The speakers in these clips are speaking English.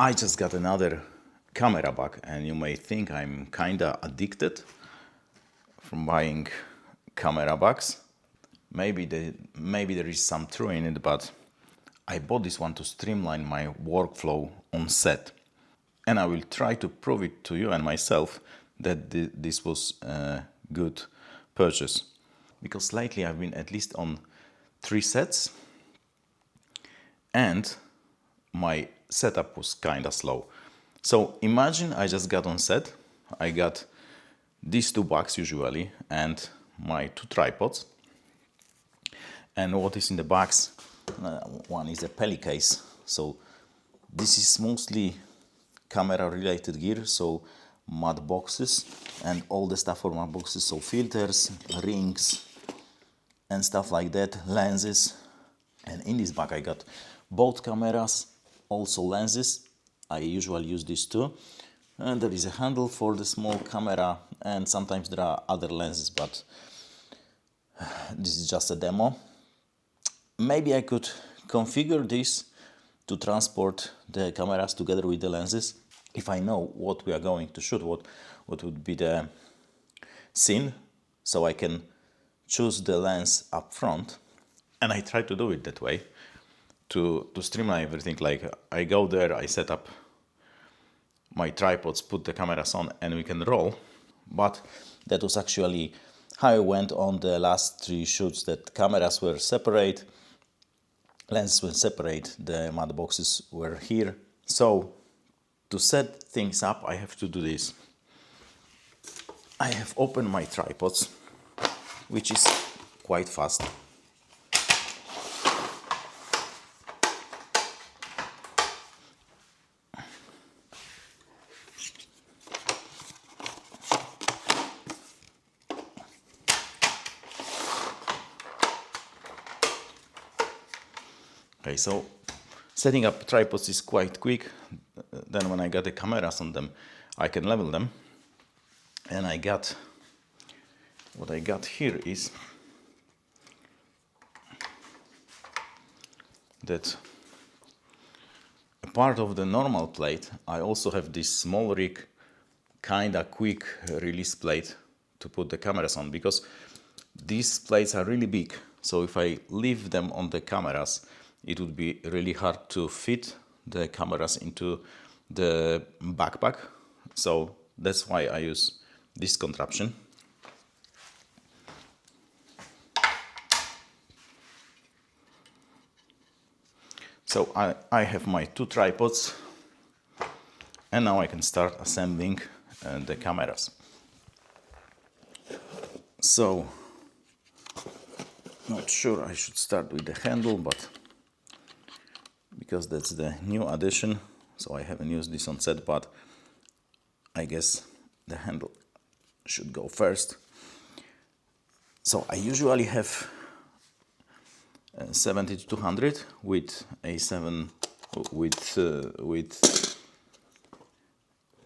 I just got another camera bag, and you may think I'm kinda addicted from buying camera bags. Maybe there is some truth in it, but I bought this one to streamline my workflow on set. And I will try to prove it to you and myself that this was a good purchase. Because lately I've been at least on 3 sets and my setup was kinda slow. So imagine I just got on set, I got these 2 bags usually and my 2 tripods. And what is in the bags? One is a pelly case. So this is mostly camera related gear, so mud boxes and all the stuff for mud boxes, so filters, rings and stuff like that, lenses. And in this bag I got both cameras, also lenses. I usually use these 2. And there is a handle for the small camera, and sometimes there are other lenses, but this is just a demo. Maybe I could configure this to transport the cameras together with the lenses. If I know what we are going to shoot, what would be the scene, so I can choose the lens up front. And I try to do it that way to streamline everything. Like I go there, I set up my tripods, put the cameras on, and we can roll. But that was actually how I went on the last 3 shoots, that cameras were separate, lenses were separate, the mud boxes were here. So to set things up, I have to do this. I have opened my tripods, which is quite fast. Okay, so setting up tripods is quite quick. Then when I got the cameras on them, I can level them. And what I got here is that a part of the normal plate, I also have this small rig, kinda quick release plate to put the cameras on, because these plates are really big. So if I leave them on the cameras, it would be really hard to fit the cameras into the backpack. So that's why I use this contraption. So I have my 2 tripods, and now I can start assembling the cameras. So, not sure I should start with the handle, but because that's the new addition, so I haven't used this on set, but I guess the handle should go first. So I usually have 70-200 with A7 with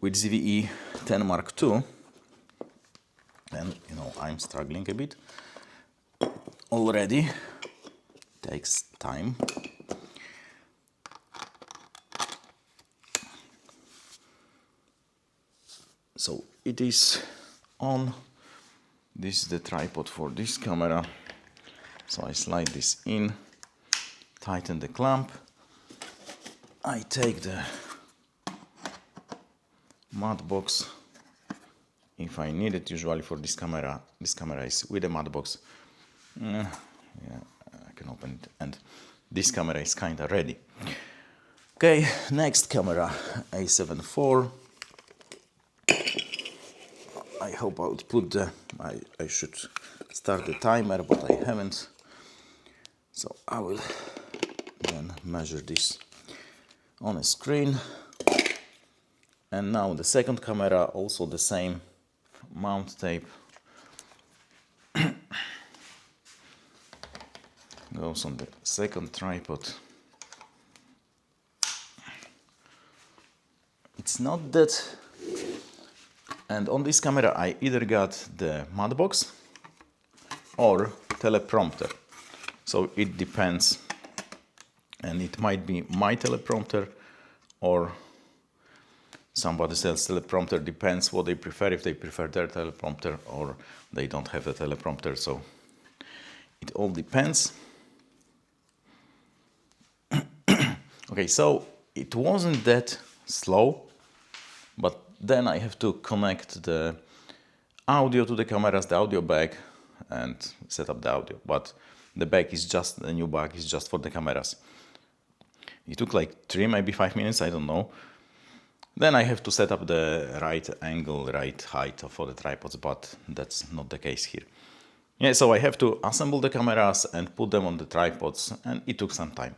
ZV-E10 Mark II, and you know I'm struggling a bit already. Takes time. So it is on. This is the tripod for this camera. So I slide this in, tighten the clamp. I take the mud box if I need it. Usually for this camera is with a mud box. Yeah, I can open it, and this camera is kinda ready. Okay, next camera, A7 IV. I hope I would put I should start the timer, but I haven't. So I will then measure this on a screen. And now the second camera, also the same mount tape. Goes on the second tripod. It's not that. And on this camera I either got the mud box or teleprompter. So it depends, and it might be my teleprompter or somebody else's teleprompter. Depends what they prefer, if they prefer their teleprompter or they don't have a teleprompter, so it all depends. Okay, so it wasn't that slow, but then I have to connect the audio to the cameras, the audio bag, and set up the audio. But the bag is just, the new bag is just for the cameras. It took like 3, maybe 5 minutes, I don't know. Then I have to set up the right angle, right height for the tripods, but that's not the case here. Yeah, so I have to assemble the cameras and put them on the tripods, and it took some time.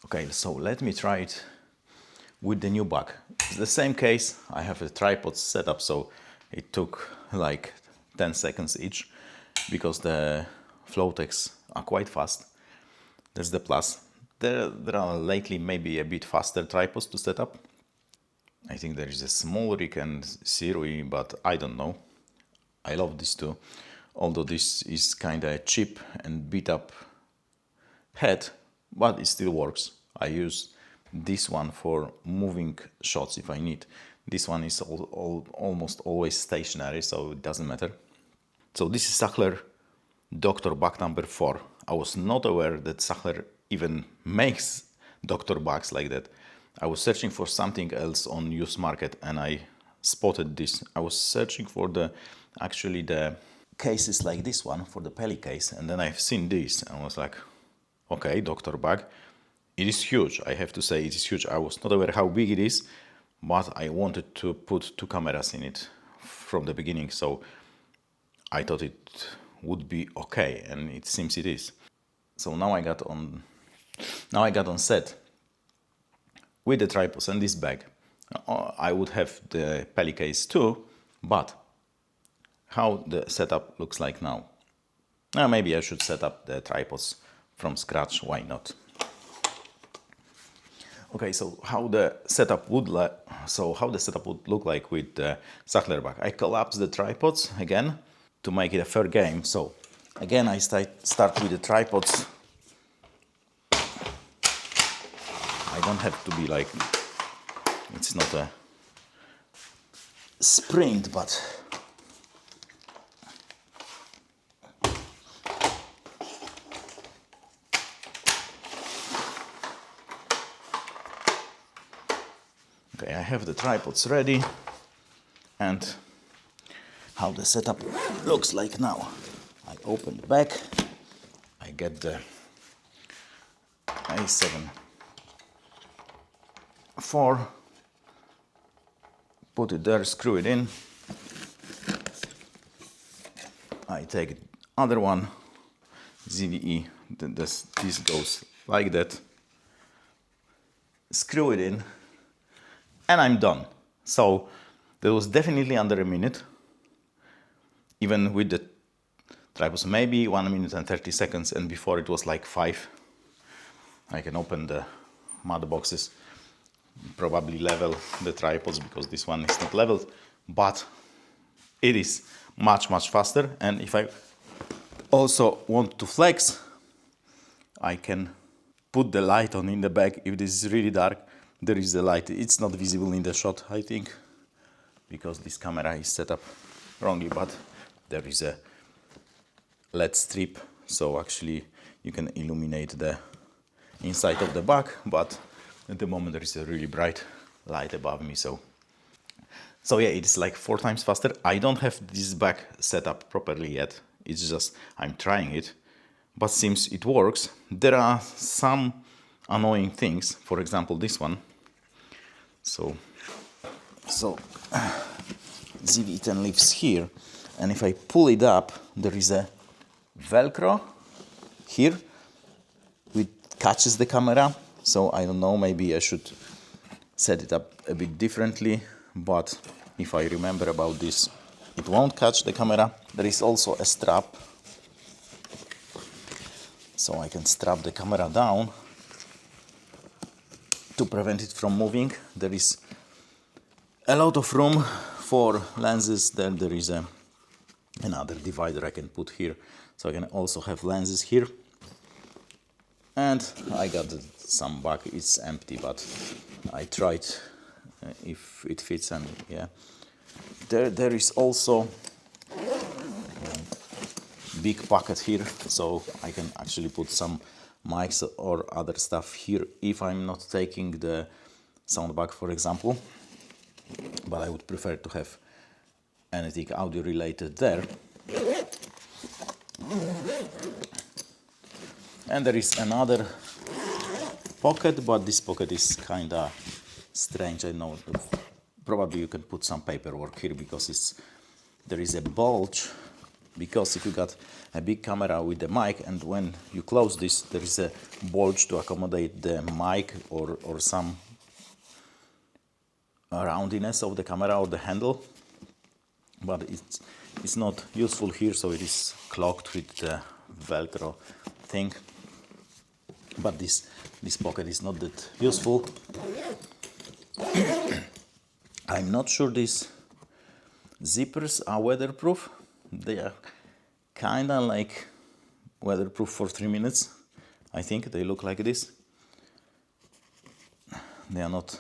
Okay, so let me try it with the new bag. It's the same case, I have a tripod set up, so it took like 10 seconds each, because the flow techs are quite fast. That's the plus. There are lately maybe a bit faster tripods to set up. I think there is a small rig and Zero-E, but I don't know. I love this too, although this is kinda cheap and beat up head, but it still works. I use this one for moving shots if I need. This one is almost always stationary, so it doesn't matter. So this is Sachtler Doctor bag number 4. I was not aware that Sachtler even makes doctor bags like that. I was searching for something else on used market and I spotted this. I was searching for the cases like this one, for the Peli case, and then I've seen this and I was like, okay, doctor bag. It is huge, I have to say it is huge. I was not aware how big it is, but I wanted to put 2 cameras in it from the beginning, so I thought it would be okay, and it seems it is. So now I got on set with the tripods and this bag. I would have the Peli case too, but how the setup looks like now. Maybe I should set up the tripods from scratch, why not? Okay, so how the setup would look like with the Sachtler bag. I collapse the tripods again to make it a fair game. So again, I start with the tripods. I don't have to be like, it's not a sprint, but okay, I have the tripods ready, and how the setup looks like now. I open the back, I get the A7 IV, put it there, screw it in. I take the other one, ZV-E, this goes like that, screw it in, and I'm done. So that was definitely under a minute, even with the tripods, maybe 1 minute and 30 seconds, and before it was like 5. I can open the mud boxes, probably level the tripods because this one is not leveled, but it is much faster. And if I also want to flex, I can put the light on in the back. If this is really dark, there is the light. It's not visible in the shot, I think, because this camera is set up wrongly, but there is a LED strip, so actually you can illuminate the inside of the bag, but at the moment there is a really bright light above me, so yeah, it's like 4 times faster. I don't have this bag set up properly yet, it's just I'm trying it, but seems it works. There are some annoying things, for example this one. So ZV-E10 lives here, and if I pull it up, there is a Velcro here which catches the camera. So I don't know, maybe I should set it up a bit differently, but if I remember about this, it won't catch the camera. There is also a strap, so I can strap the camera down to prevent it from moving. There is a lot of room for lenses. Then there is another divider I can put here, so I can also have lenses here. And I got some bag, it's empty, but I tried if it fits, and yeah. There is also big pocket here, so I can actually put some mics or other stuff here if I'm not taking the sound bag, for example, but I would prefer to have anything audio related there. And there is another pocket, but this pocket is kinda strange. I know probably you can put some paperwork here because there is a bulge, because if you got a big camera with the mic and when you close this, there is a bulge to accommodate the mic or some roundiness of the camera or the handle, but it's not useful here, so it is clogged with the Velcro thing. But this pocket is not that useful. I'm not sure these zippers are weatherproof. They are kinda like weatherproof for 3 minutes. I think they look like this. They are not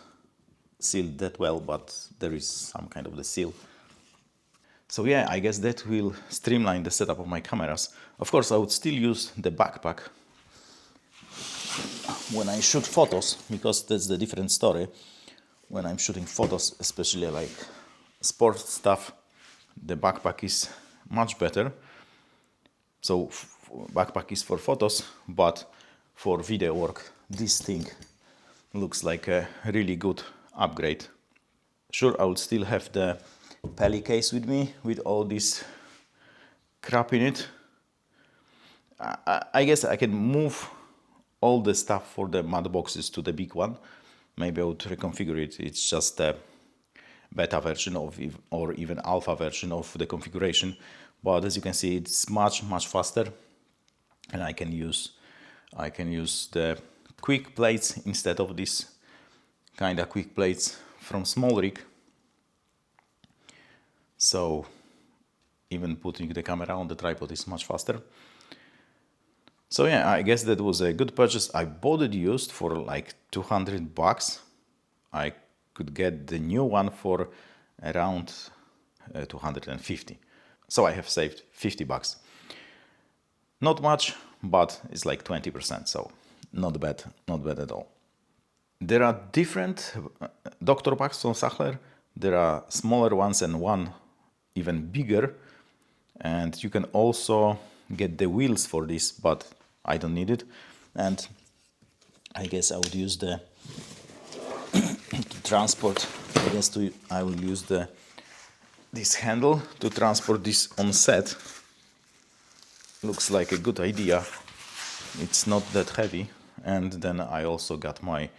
sealed that well, but there is some kind of the seal. So yeah, I guess that will streamline the setup of my cameras. Of course, I would still use the backpack when I shoot photos, because that's the different story. When I'm shooting photos, especially like sports stuff, the backpack is much better. So backpack is for photos, but for video work, this thing looks like a really good upgrade. Sure, I would still have the Peli case with me with all this crap in it. I guess I can move all the stuff for the matte boxes to the big one. Maybe I would reconfigure it. It's just a beta version of, or even alpha version of the configuration. But as you can see, it's much faster, and I can use the quick plates instead of these kind of quick plates from small rig. So even putting the camera on the tripod is much faster. So yeah, I guess that was a good purchase. I bought it used for like $200. I could get the new one for around 250. So I have saved $50. Not much, but it's like 20%, so not bad at all. There are different doctor bags from Sachtler. There are smaller ones and one even bigger, and you can also get the wheels for this, but I don't need it. And I guess I would use the to transport. I will use this handle to transport this on set. Looks like a good idea. It's not that heavy. And then I also got my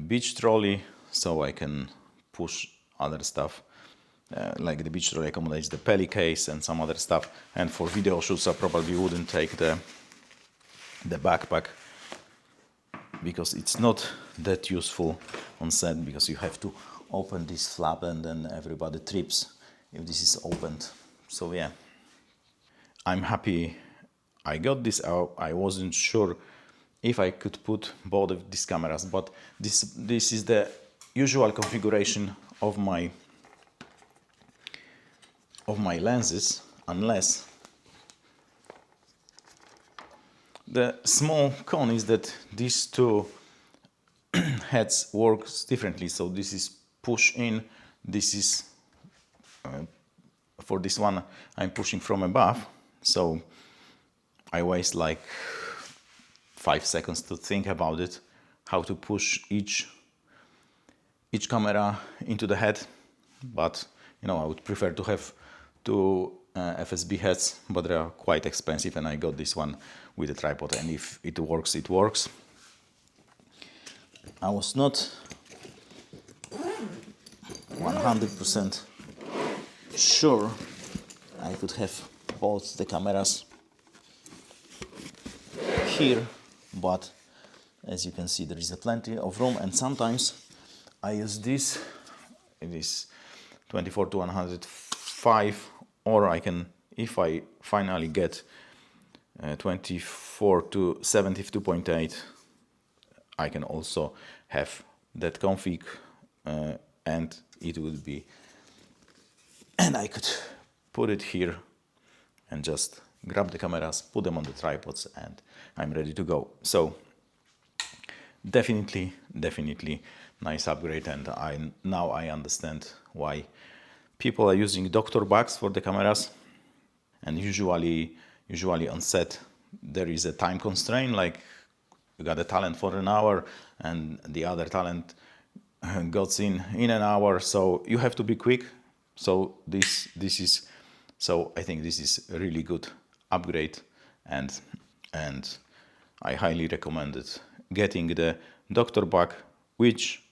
beach trolley, so I can push other stuff. Like the beach trolley accommodates the Peli case and some other stuff. And for video shoots, I probably wouldn't take the backpack, because it's not that useful on set, because you have to open this flap and then everybody trips if this is opened. So yeah, I'm happy I got this. I wasn't sure if I could put both of these cameras, but this is the usual configuration of my lenses, unless the small con is that these two heads works differently. So this is push in, this is for this one I'm pushing from above, so I waste like 5 seconds to think about it, how to push each camera into the head. But you know, I would prefer to have two FSB heads, but they are quite expensive, and I got this one with a tripod, and if it works, it works. I was not 100% sure I could have both the cameras here, but as you can see, there is plenty of room, and sometimes I use this. It is 24 to 105, or I can, if I finally get 24 to 72.8, I can also have that config and it would be, and I could put it here and just grab the cameras, put them on the tripods, and I'm ready to go. So definitely nice upgrade, and now I understand why people are using doctor bags for the cameras. And usually on set there is a time constraint, like you got a talent for an hour and the other talent got in an hour, so you have to be quick. So this is, so I think this is a really good upgrade, and I highly recommend it, getting the doctor bag, which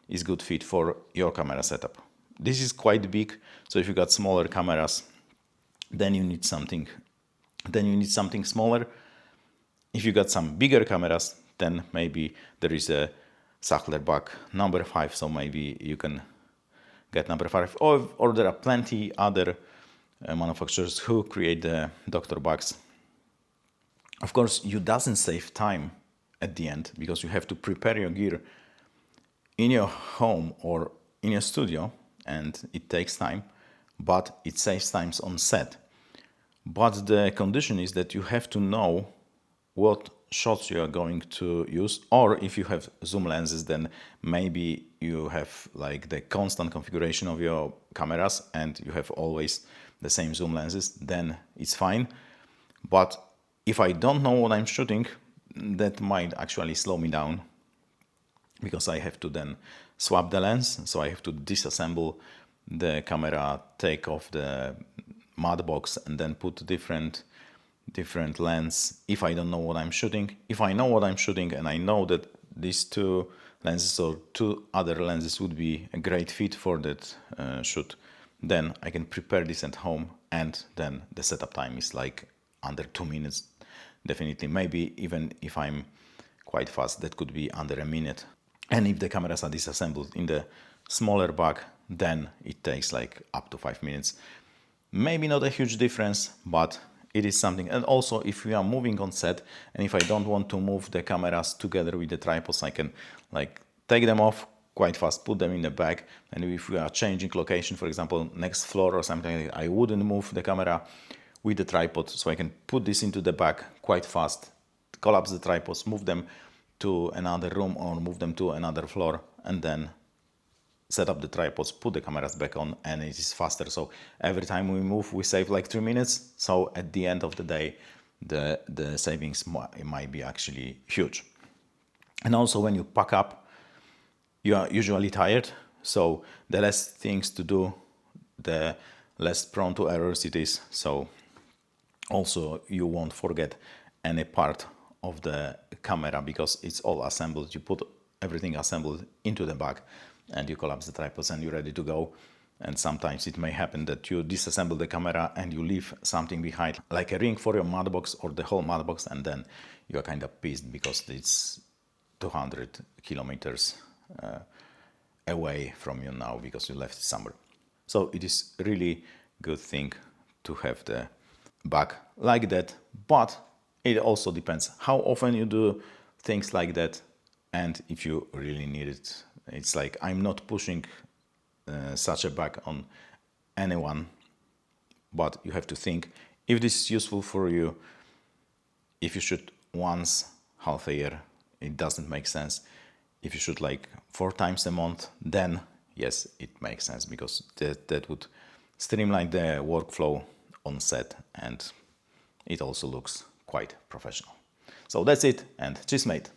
is good fit for your camera setup. This is quite big, so if you got smaller cameras, then you need something smaller. If you got some bigger cameras, then maybe there is a Sachtler bag number 5, so maybe you can get number 5, or there are plenty other manufacturers who create the doctor bags. Of course, you doesn't save time at the end, because you have to prepare your gear in your home or in your studio, and it takes time, but it saves times on set. But the condition is that you have to know what shots you are going to use, or if you have zoom lenses, then maybe you have like the constant configuration of your cameras and you have always the same zoom lenses, then it's fine. But if I don't know what I'm shooting, that might actually slow me down, because I have to then swap the lens. So I have to disassemble the camera, take off the mud box, and then put different lens if I don't know what I'm shooting. If I know what I'm shooting and I know that these two lenses or two other lenses would be a great fit for that shoot, then I can prepare this at home, and then the setup time is like under 2 minutes. Definitely, maybe even if I'm quite fast, that could be under a minute. And if the cameras are disassembled in the smaller bag, then it takes like up to 5 minutes. Maybe not a huge difference, but it is something. And also, if we are moving on set, and if I don't want to move the cameras together with the tripods, I can like take them off quite fast, put them in the bag. And if we are changing location, for example, next floor or something, I wouldn't move the camera with the tripod, so I can put this into the bag quite fast, collapse the tripods, move them to another room or move them to another floor, and then set up the tripods, put the cameras back on, and it is faster. So every time we move, we save like 3 minutes. So at the end of the day, the savings might be actually huge. And also, when you pack up, you are usually tired. So the less things to do, the less prone to errors it is. So also, you won't forget any part of the camera, because it's all assembled. You put everything assembled into the bag, and you collapse the tripods, and you're ready to go. And sometimes it may happen that you disassemble the camera and you leave something behind, like a ring for your mud box or the whole mud box, and then you're kind of pissed because it's 200 kilometers away from you now because you left it somewhere. So it is really good thing to have the bag like that, but it also depends how often you do things like that, and if you really need it. It's like, I'm not pushing such a bag on anyone, but you have to think if this is useful for you. If you shoot once half a year, it doesn't make sense. If you shoot like 4 times a month, then yes, it makes sense, because that would streamline the workflow on set, and it also looks quite professional. So that's it, and cheers, mate.